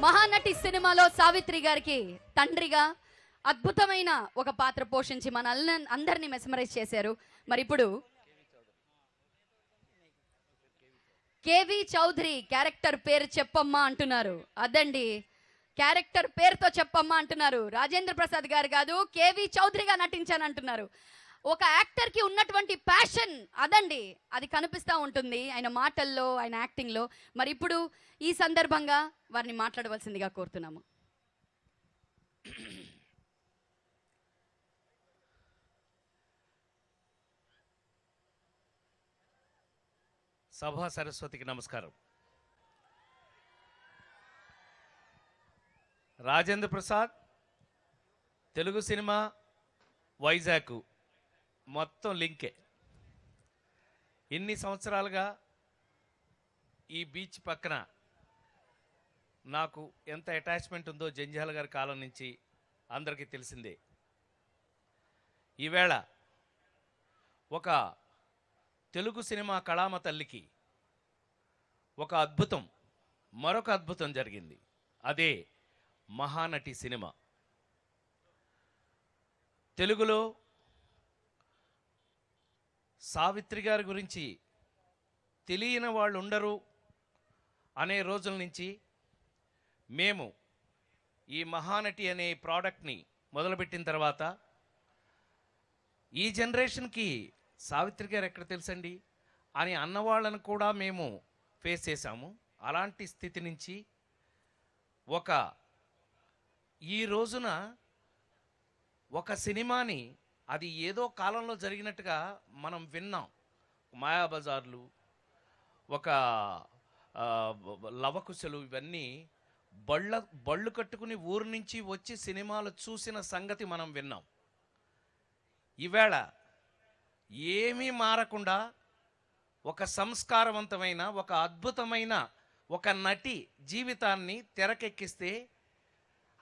మహానటి సినిమాలో సావిత్రి గారికి తండ్రిగా అద్భుతమైన ఒక పాత్ర పోషించి మన అందరినీ మెస్మరైజ్ చేశారు. మరి ఇప్పుడు కేవి చౌదరి క్యారెక్టర్ పేరు చెప్పమ్మా అంటున్నారు. అదండి, క్యారెక్టర్ పేరుతో చెప్పమ్మా అంటున్నారు. రాజేంద్ర ప్రసాద్ గారు కాదు, కేవి చౌదరిగా నటించానంటున్నారు. ఒక యాక్టర్కి ఉన్నటువంటి ప్యాషన్ అదండి, అది కనిపిస్తూ ఉంటుంది ఆయన మాటల్లో, ఆయన యాక్టింగ్లో. మరి ఇప్పుడు ఈ సందర్భంగా వారిని మాట్లాడవలసిందిగా కోరుతున్నాము. సభా సరస్వతికి నమస్కారం. రాజేంద్ర ప్రసాద్ తెలుగు సినిమా వైజాగ్ మొత్తం లింకే. ఇన్ని సంవత్సరాలుగా ఈ బీచ్ పక్కన నాకు ఎంత అటాచ్మెంట్ ఉందో జంజాల గారి కాలం నుంచి అందరికీ తెలిసిందే. ఈవేళ ఒక తెలుగు సినిమా కళామ తల్లికి ఒక అద్భుతం, మరొక అద్భుతం జరిగింది. అదే మహానటి సినిమా. తెలుగులో సావిత్రి గారి గురించి తెలియని వాళ్ళు ఉండరు అనే రోజుల నుంచి మేము ఈ మహానటి అనే ప్రోడక్ట్ని మొదలుపెట్టిన తర్వాత ఈ జనరేషన్కి సావిత్రి గారు ఎక్కడ తెలుసండి అని అన్నవాళ్ళను కూడా మేము ఫేస్ చేశాము. అలాంటి స్థితి నుంచి ఈ రోజున ఒక సినిమాని అది ఏదో కాలంలో జరిగినట్టుగా మనం విన్నాం. మాయాబజార్లు, ఒక లవకుశలు, ఇవన్నీ బళ్ళు కట్టుకుని ఊరు నుంచి వచ్చి సినిమాలు చూసిన సంగతి మనం విన్నాం. ఈవేళ ఏమీ మారకుండా ఒక సంస్కారవంతమైన, ఒక అద్భుతమైన ఒక నటి జీవితాన్ని తెరకెక్కిస్తే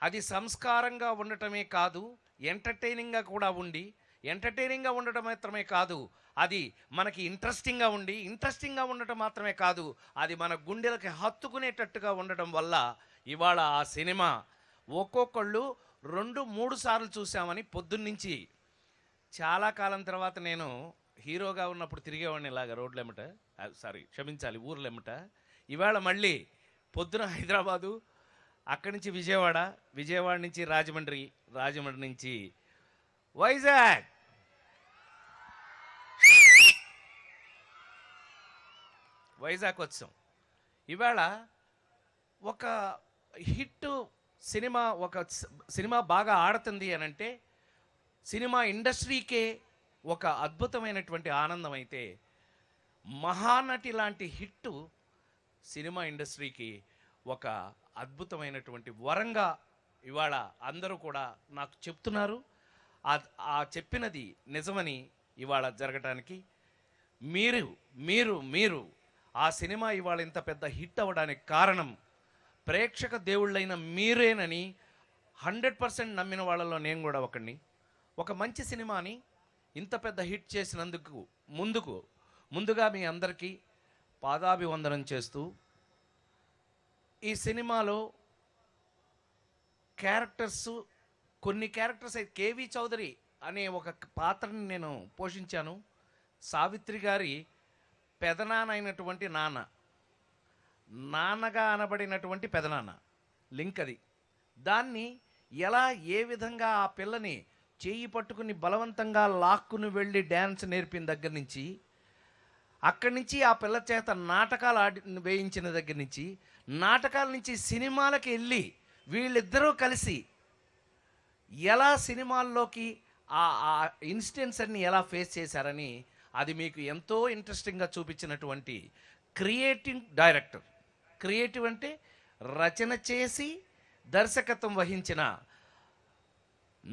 అది సంస్కారంగా ఉండటమే కాదు, ఎంటర్టైనింగ్గా కూడా ఉండి, ఎంటర్టైనింగ్గా ఉండటం మాత్రమే కాదు, అది మనకి ఇంట్రెస్టింగ్గా ఉండటం మాత్రమే కాదు, అది మన గుండెలకి హత్తుకునేటట్టుగా ఉండటం వల్ల ఇవాళ ఆ సినిమా ఒక్కొక్కళ్ళు 2-3 సార్లు చూసామని పొద్దున్నుంచి. చాలా కాలం తర్వాత నేను హీరోగా ఉన్నప్పుడు తిరిగేవాడిని ఇలాగ రోడ్లెమ్మట, క్షమించాలి ఊర్లెమ్మట. ఇవాళ మళ్ళీ పొద్దున హైదరాబాదు, అక్కడి నుంచి విజయవాడ నుంచి రాజమండ్రి నుంచి వైజాగ్ వచ్చాం. ఇవాళ ఒక హిట్ సినిమా, ఒక సినిమా బాగా ఆడుతుంది అని అంటే సినిమా ఇండస్ట్రీకే ఒక అద్భుతమైనటువంటి ఆనందం అయితే, మహానటి లాంటి హిట్టు సినిమా ఇండస్ట్రీకి ఒక అద్భుతమైనటువంటి వరంగా ఇవాళ అందరూ కూడా నాకు చెప్తున్నారు. ఆ చెప్పినది నిజమని ఇవాళ జరగటానికి మీరు ఆ సినిమా ఇవాళ ఇంత పెద్ద హిట్ అవ్వడానికి కారణం ప్రేక్షక దేవుళ్ళైన మీరేనని 100% నమ్మిన వాళ్ళలో నేను కూడా ఒకడిని. ఒక మంచి సినిమాని ఇంత పెద్ద హిట్ చేసినందుకు ముందుగా మీ అందరికీ పాదాభివందనం చేస్తూ, ఈ సినిమాలో కొన్ని క్యారెక్టర్స్ అయితే కేవి చౌదరి అనే ఒక పాత్రని నేను పోషించాను. సావిత్రి గారి పెదనాన్న అయినటువంటి నాన్నగా అనబడినటువంటి పెదనాన్న లింక్ అది. దాన్ని ఏ విధంగా ఆ పిల్లని చేయి పట్టుకుని బలవంతంగా లాక్కుని వెళ్ళి డ్యాన్స్ నేర్పిన దగ్గర నుంచి, అక్కడి నుంచి ఆ పిల్ల చేత నాటకాలు వేయించిన దగ్గర నుంచి, నాటకాల నుంచి సినిమాలకి వెళ్ళి వీళ్ళిద్దరూ కలిసి ఎలా సినిమాల్లోకి ఆ ఇన్సిడెంట్స్ అన్ని ఎలా ఫేస్ చేశారని అది మీకు ఎంతో ఇంట్రెస్టింగ్గా చూపించినటువంటి క్రియేటివ్ అంటే రచన చేసి దర్శకత్వం వహించిన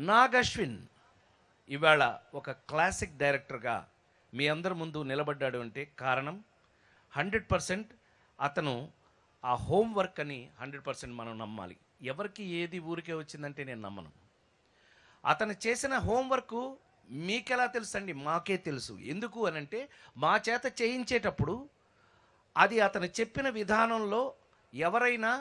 నాగ్ అశ్విన్ ఇవాళ ఒక క్లాసిక్ డైరెక్టర్గా మీ అందరి ముందు నిలబడ్డాడు అంటే కారణం 100% అతను ఆ హోంవర్క్ అని 100% మనం నమ్మాలి. ఎవరికి ఏది ఊరికే వచ్చిందంటే నేను నమ్మను. అతను చేసిన హోంవర్క్ మీకెలా తెలుసు అండి? మాకే తెలుసు. ఎందుకు అనంటే మా చేత చేయించేటప్పుడు అది అతను చెప్పిన విధానంలో ఎవరైనా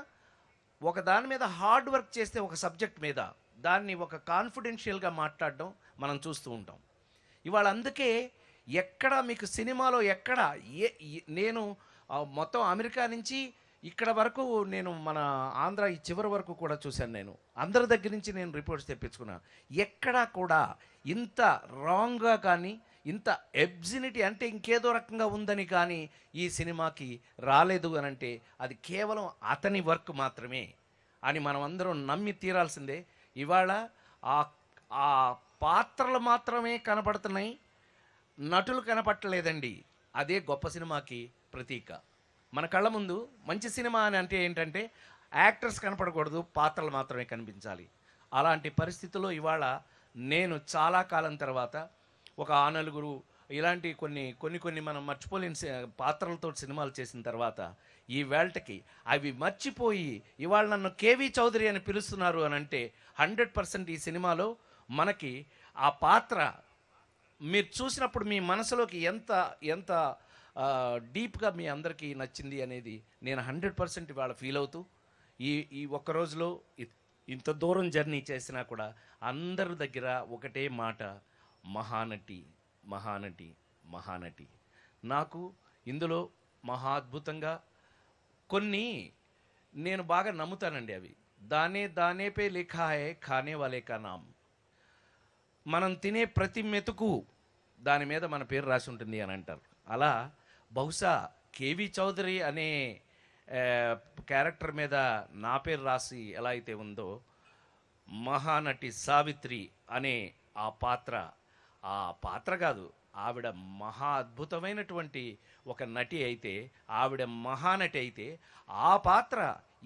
ఒక దాని మీద హార్డ్ వర్క్ చేస్తే ఒక సబ్జెక్ట్ మీద దాన్ని ఒక కాన్ఫిడెన్షియల్గా మాట్లాడడం మనం చూస్తూ ఉంటాం. ఇవాళ అందుకే ఎక్కడ మీకు సినిమాలో ఎక్కడ నేను మొత్తం అమెరికా నుంచి ఇక్కడ వరకు నేను మన ఆంధ్ర ఈ చివరి వరకు కూడా చూశాను. నేను అందరి దగ్గర నుంచి నేను రిపోర్ట్స్ తెప్పించుకున్నా. ఎక్కడా కూడా ఇంత రాంగ్గా కానీ ఇంత ఎబ్జినిటీ అంటే ఇంకేదో రకంగా ఉందని కానీ ఈ సినిమాకి రాలేదు అని అంటే అది కేవలం అతని వర్క్ మాత్రమే అని మనం అందరం నమ్మి తీరాల్సిందే. ఇవాళ ఆ పాత్రలు మాత్రమే కనపడుతున్నాయి, నటులు కనపట్టలేదండి. అదే గొప్ప సినిమాకి ప్రతీక. మన కళ్ళ ముందు మంచి సినిమా అని అంటే ఏంటంటే యాక్టర్స్ కనపడకూడదు, పాత్రలు మాత్రమే కనిపించాలి. అలాంటి పరిస్థితుల్లో ఇవాళ నేను చాలా కాలం తర్వాత ఒక నలుగురు ఇలాంటి కొన్ని మనం మర్చిపోలేని పాత్రలతో సినిమాలు చేసిన తర్వాత ఈ వేల్టకి అవి మర్చిపోయి ఇవాళ నన్ను కేవీ చౌదరి అని పిలుస్తున్నారు అని అంటే 100% ఈ సినిమాలో మనకి ఆ పాత్ర మీరు చూసినప్పుడు మీ మనసులోకి ఎంత ఎంత డీప్గా మీ అందరికీ నచ్చింది అనేది నేను 100% ఇవాళ ఫీల్ అవుతూ ఈ ఒక్క రోజులో ఇంత దూరం జర్నీ చేసినా కూడా అందరి దగ్గర ఒకటే మాట, మహానటి మహానటి మహానటి. నాకు ఇందులో మహా అద్భుతంగా కొన్ని నేను బాగా నమ్ముతానండి. అవి దానే పే లిఖా హై ఖానే వాలే కా నామ్. మనం తినే ప్రతి మెతుకు దాని మీద మన పేరు రాసి ఉంటుంది అని అంటారు. అలా బహుశా కేవీ చౌదరి అనే క్యారెక్టర్ మీద నా పేరు రాసి ఎలా అయితే ఉందో, మహానటి సావిత్రి అనే ఆ పాత్ర కాదు, ఆవిడ మహా అద్భుతమైనటువంటి ఒక నటి అయితే, ఆవిడ మహానటి అయితే, ఆ పాత్ర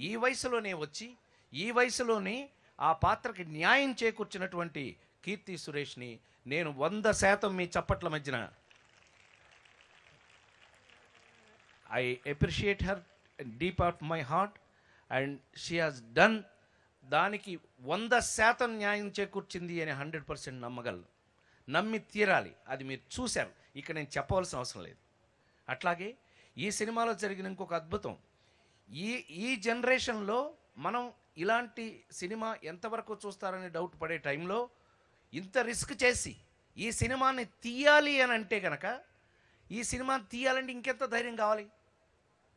ఈ వయసులోనే వచ్చి ఈ వయసులోనే ఆ పాత్రకి న్యాయం చేకూర్చినటువంటి కీర్తి సురేష్ని నేను 100% మీ చప్పట్ల మధ్యన I appreciate her deep of my heart and she has done. దానికి 100% న్యాయం చేకూర్చింది అని 100% నమ్మగలను, నమ్మి తీరాలి. అది మీరు చూశారు, ఇక్కడ నేను చెప్పవలసిన అవసరం లేదు. అట్లాగే ఈ సినిమాలో జరిగిన ఇంకొక అద్భుతం, ఈ జనరేషన్లో మనం ఇలాంటి సినిమా ఎంతవరకు చూస్తారని డౌట్ పడే టైంలో ఇంత రిస్క్ చేసి ఈ సినిమాని తీయాలి అని అంటే కనుక, ఈ సినిమాని తీయాలంటే ఇంకెంత ధైర్యం కావాలి.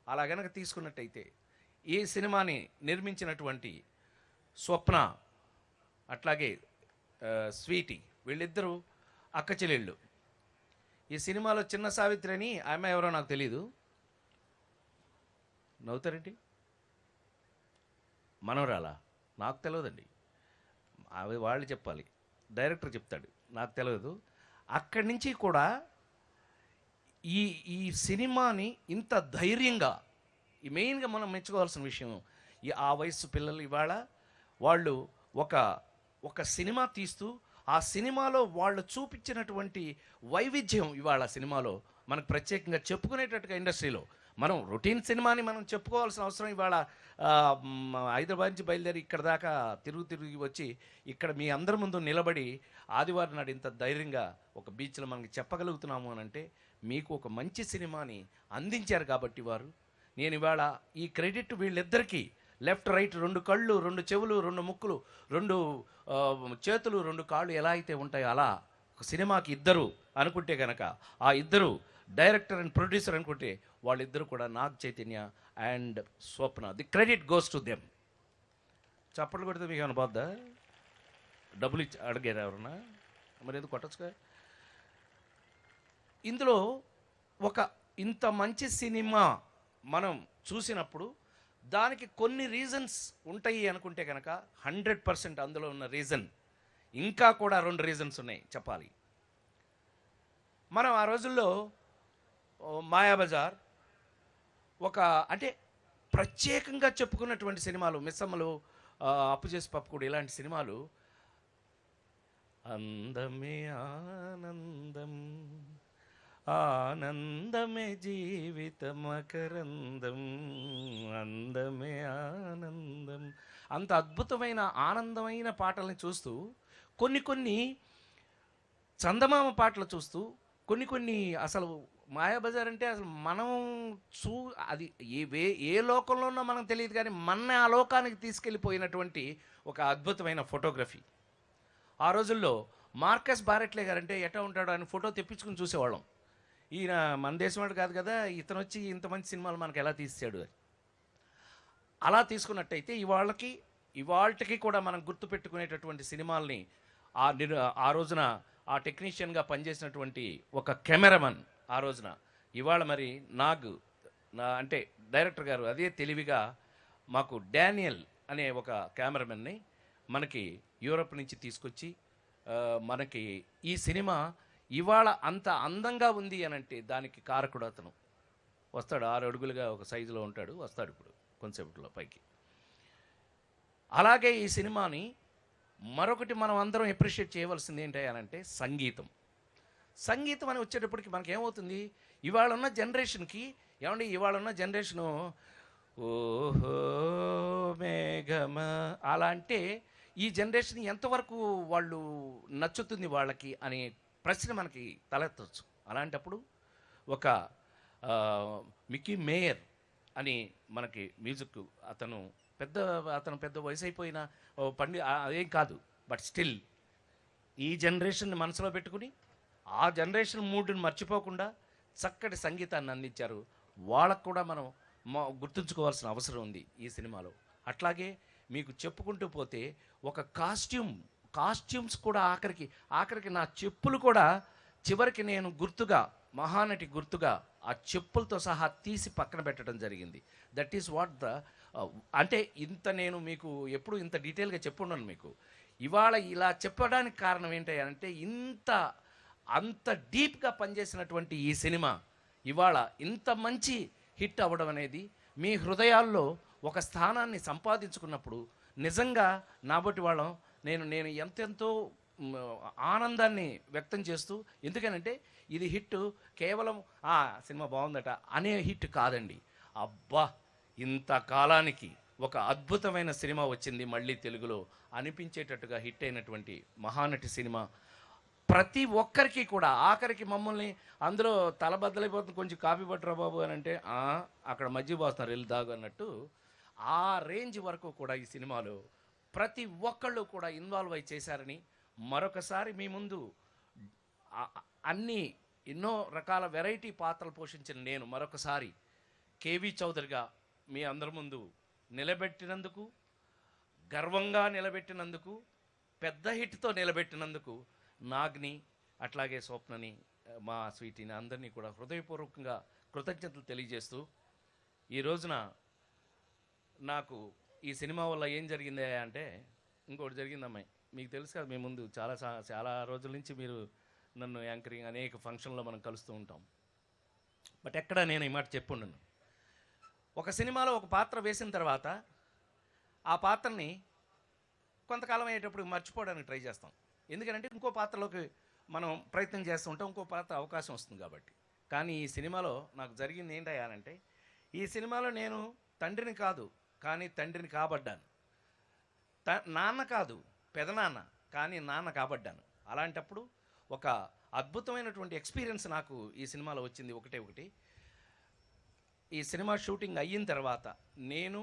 అలా గనక తీసుకున్నట్టయితే ఈ సినిమాని నిర్మించినటువంటి స్వప్న అట్లాగే స్వీటీ, వీళ్ళిద్దరూ అక్క చెల్లెళ్ళు. ఈ సినిమాలో చిన్న సావిత్రి అని ఆమె ఎవరో నాకు తెలీదు. నవ్వుతారేంటి? మనవరాలా? నాకు తెలియదండి, అవి వాళ్ళు చెప్పాలి, డైరెక్టర్ చెప్తాడు, నాకు తెలియదు. అక్కడి నుంచి కూడా ఈ సినిమాని ఇంత ధైర్యంగా, ఈ మెయిన్గా మనం మెచ్చుకోవాల్సిన విషయం, ఆ వయసు పిల్లలు ఇవాళ వాళ్ళు ఒక సినిమా తీస్తూ ఆ సినిమాలో వాళ్ళు చూపించినటువంటి వైవిధ్యం ఇవాళ సినిమాలో మనకు ప్రత్యేకంగా చెప్పుకునేటట్టుగా ఇండస్ట్రీలో మనం రొటీన్ సినిమాని మనం చెప్పుకోవాల్సిన అవసరం ఇవాళ హైదరాబాద్ నుంచి బయలుదేరి ఇక్కడ దాకా తిరిగి వచ్చి ఇక్కడ మీ అందరి ముందు నిలబడి ఆదివారం నాడు ఇంత ధైర్యంగా ఒక బీచ్లో మనకి చెప్పగలుగుతున్నాము అని అంటే మీకు ఒక మంచి సినిమాని అందించారు కాబట్టి వారు. నేను ఇవాళ ఈ క్రెడిట్ వీళ్ళిద్దరికీ, లెఫ్ట్ రైట్, 2 కళ్ళు, 2 చెవులు, 2 ముక్కులు, 2 చేతులు, 2 కాళ్ళు ఎలా అయితే ఉంటాయో అలా ఒక సినిమాకి ఇద్దరు అనుకుంటే కనుక, ఆ ఇద్దరు డైరెక్టర్ అండ్ ప్రొడ్యూసర్ అనుకుంటే వాళ్ళిద్దరు కూడా Nag Chaitanya and Swapna. The credit goes to them. చప్పట్లు కొడితే మీకు ఏమైనా పోద్దా? డబ్బులు ఇచ్చి అడిగారు ఎవరన్నా? మరి ఎందుకు కొట్టచ్చుగా? ఇందులో ఇంత మంచి సినిమా మనం చూసినప్పుడు దానికి కొన్ని రీజన్స్ ఉంటాయి అనుకుంటే కనుక 100% అందులో ఉన్న రీజన్ ఇంకా కూడా 2 రీజన్స్ ఉన్నాయి చెప్పాలి. మనం ఆ రోజుల్లో మాయాబజార్ అంటే ప్రత్యేకంగా చెప్పుకున్నటువంటి సినిమాలు, మిస్సమ్మలు, అప్పు చేసి పప్పుకూడు, ఇలాంటి సినిమాలు. అందమే ఆనందం, ఆనందమే జీవితమకరందం, అందమే ఆనందం, అంత అద్భుతమైన ఆనందమైన పాటల్ని చూస్తూ, కొన్ని చందమామ పాటలు చూస్తూ, కొన్ని అసలు మాయాబజార్ అంటే అసలు మనం చూ అది ఏ లోకంలో ఉన్నా మనకు తెలియదు, కానీ మన ఆ లోకానికి తీసుకెళ్ళిపోయినటువంటి ఒక అద్భుతమైన ఫోటోగ్రఫీ. ఆ రోజుల్లో మార్కస్ బారెట్లే గారంటే ఎట్లా ఉంటాడో అని ఫోటో తెప్పించుకుని చూసేవాళ్ళం. ఈయన మన దేశం వాడు కాదు కదా, ఇతను వచ్చి ఇంత మంచి సినిమాలు మనకు ఎలా తీసాడు అని. అలా తీసుకున్నట్టయితే ఇవాళకి కూడా మనం గుర్తుపెట్టుకునేటటువంటి సినిమాల్ని ఆ రోజున ఆ టెక్నీషియన్గా పనిచేసినటువంటి ఒక కెమెరామన్ ఆ రోజున, ఇవాళ మరి అంటే డైరెక్టర్ గారు అదే తెలివిగా మాకు డానియల్ అనే ఒక కెమెరామెన్ని మనకి యూరప్ నుంచి తీసుకొచ్చి మనకి ఈ సినిమా ఇవాళ అంత అందంగా ఉంది అని అంటే దానికి కారకుడు అతను. వస్తాడు, 6 అడుగులుగా ఒక సైజులో ఉంటాడు, వస్తాడు ఇప్పుడు కొంచెంసేపట్లో పైకి. అలాగే ఈ సినిమాని మరొకటి మనం అందరం అప్రిషియేట్ చేయవలసింది ఏంటి అని అంటే సంగీతం అని వచ్చేటప్పటికి మనకి ఏమవుతుంది, ఇవాళ ఉన్న జనరేషన్కి ఏమండి, ఇవాళ ఉన్న జనరేషను ఓహో మేఘమ అలా అంటే ఈ జనరేషన్ ఎంతవరకు వాళ్ళు నచ్చుతుంది వాళ్ళకి అనే ప్రశ్న మనకి తలెత్తవచ్చు. అలాంటప్పుడు ఒక మిక్కీ మేయర్ అని మనకి మ్యూజిక్ అతను పెద్ద వయసు అయిపోయిన అదేం కాదు, బట్ స్టిల్ ఈ జనరేషన్ మనసులో పెట్టుకుని ఆ జనరేషన్ మూడ్ని మర్చిపోకుండా చక్కటి సంగీతాన్ని అందించారు. వాళ్ళకు కూడా మనం గుర్తుంచుకోవాల్సిన అవసరం ఉంది ఈ సినిమాలో. అట్లాగే మీకు చెప్పుకుంటూ పోతే ఒక కాస్ట్యూమ్స్ కూడా ఆఖరికి నా చెప్పులు కూడా చివరికి నేను మహానటి గుర్తుగా ఆ చెప్పులతో సహా తీసి పక్కన పెట్టడం జరిగింది. దట్ ఈస్ వాట్ అంటే నేను మీకు ఎప్పుడు ఇంత డీటెయిల్గా చెప్పున్నాను మీకు. ఇవాళ ఇలా చెప్పడానికి కారణం ఏంటి అంటే అంత డీప్గా పనిచేసినటువంటి ఈ సినిమా ఇవాళ ఇంత మంచి హిట్ అవ్వడం అనేది మీ హృదయాల్లో ఒక స్థానాన్ని సంపాదించుకున్నప్పుడు నిజంగా నాబట్టి వాళ్ళం నేను ఎంతెంతో ఆనందాన్ని వ్యక్తం చేస్తూ, ఎందుకనంటే ఇది హిట్ కేవలం సినిమా బాగుందట అనే హిట్ కాదండి. అబ్బా, ఇంతకాలానికి ఒక అద్భుతమైన సినిమా వచ్చింది మళ్ళీ తెలుగులో అనిపించేటట్టుగా హిట్ అయినటువంటి మహానటి సినిమా. ప్రతి ఒక్కరికి కూడా ఆఖరికి మమ్మల్ని అందులో తలబద్దలైపోతుంది, కొంచెం కాఫీ పట్టరా బాబు అని అంటే అక్కడ మజ్జిగ పోస్తున్నారు వెళ్ళి దాగు అన్నట్టు ఆ రేంజ్ వరకు కూడా ఈ సినిమాలో ప్రతి ఒక్కళ్ళు కూడా ఇన్వాల్వ్ అయి చేశారని మరొకసారి మీ ముందు ఎన్నో రకాల వెరైటీ పాత్రలు పోషించిన నేను మరొకసారి కేవి చౌదరిగా మీ అందరి ముందు నిలబెట్టినందుకు, గర్వంగా నిలబెట్టినందుకు, పెద్ద హిట్తో నిలబెట్టినందుకు నాగ్ని అట్లాగే స్వప్నని మా స్వీటీని అందరినీ కూడా హృదయపూర్వకంగా కృతజ్ఞతలు తెలియజేస్తూ, ఈ రోజున నాకు ఈ సినిమా వల్ల ఏం జరిగింది అంటే ఇంకోటి జరిగిందమ్మాయి. మీకు తెలుసు కదా, మీ ముందు చాలా రోజుల నుంచి మీరు నన్ను యాంకరింగ్ అనేక ఫంక్షన్లో మనం కలుస్తూ ఉంటాం. బట్ ఎక్కడ నేను ఈ మాట చెప్పుండను. ఒక సినిమాలో ఒక పాత్ర వేసిన తర్వాత ఆ పాత్రని కొంతకాలం అయ్యేటప్పుడు మర్చిపోవడానికి ట్రై చేస్తాం. ఎందుకంటే ఇంకో పాత్రలోకి మనం ప్రయత్నం చేస్తూ ఉంటాం, ఇంకో పాత్ర అవకాశం వస్తుంది కాబట్టి. కానీ ఈ సినిమాలో నాకు జరిగింది ఏంటంటే, ఈ సినిమాలో నేను తండ్రిని కాదు కానీ తండ్రిని కాబడ్డాను. నాన్న కాదు పెదనాన్న కానీ నాన్న కాబడ్డాను. అలాంటప్పుడు ఒక అద్భుతమైనటువంటి ఎక్స్పీరియన్స్ నాకు ఈ సినిమాలో వచ్చింది. ఒకటి ఈ సినిమా షూటింగ్ అయిన తర్వాత నేను,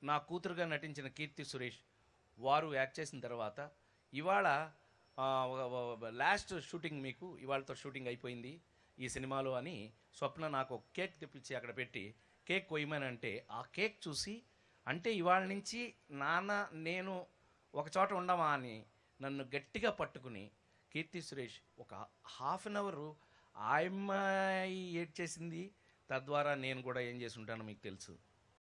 నా కూతురుగా నటించిన కీర్తి సురేష్ వారు యాక్ట్ చేసిన తర్వాత ఇవాళ లాస్ట్ షూటింగ్ మీకు ఇవాళతో షూటింగ్ అయిపోయింది ఈ సినిమాలో అని స్వప్న నాకు కేక్ తెప్పించి అక్కడ పెట్టి కేక్ కొయ్యమని అంటే, ఆ కేక్ చూసి అంటే ఇవాళ నుంచి నాన్న నేను ఒక చోట ఉండమా అని నన్ను గట్టిగా పట్టుకుని కీర్తి సురేష్ ఒక ½ అన్ అవర్ ఆ అమ్మాయి ఏడ్ చేసింది. తద్వారా నేను కూడా ఏం చేసి ఉంటానో మీకు తెలుసు.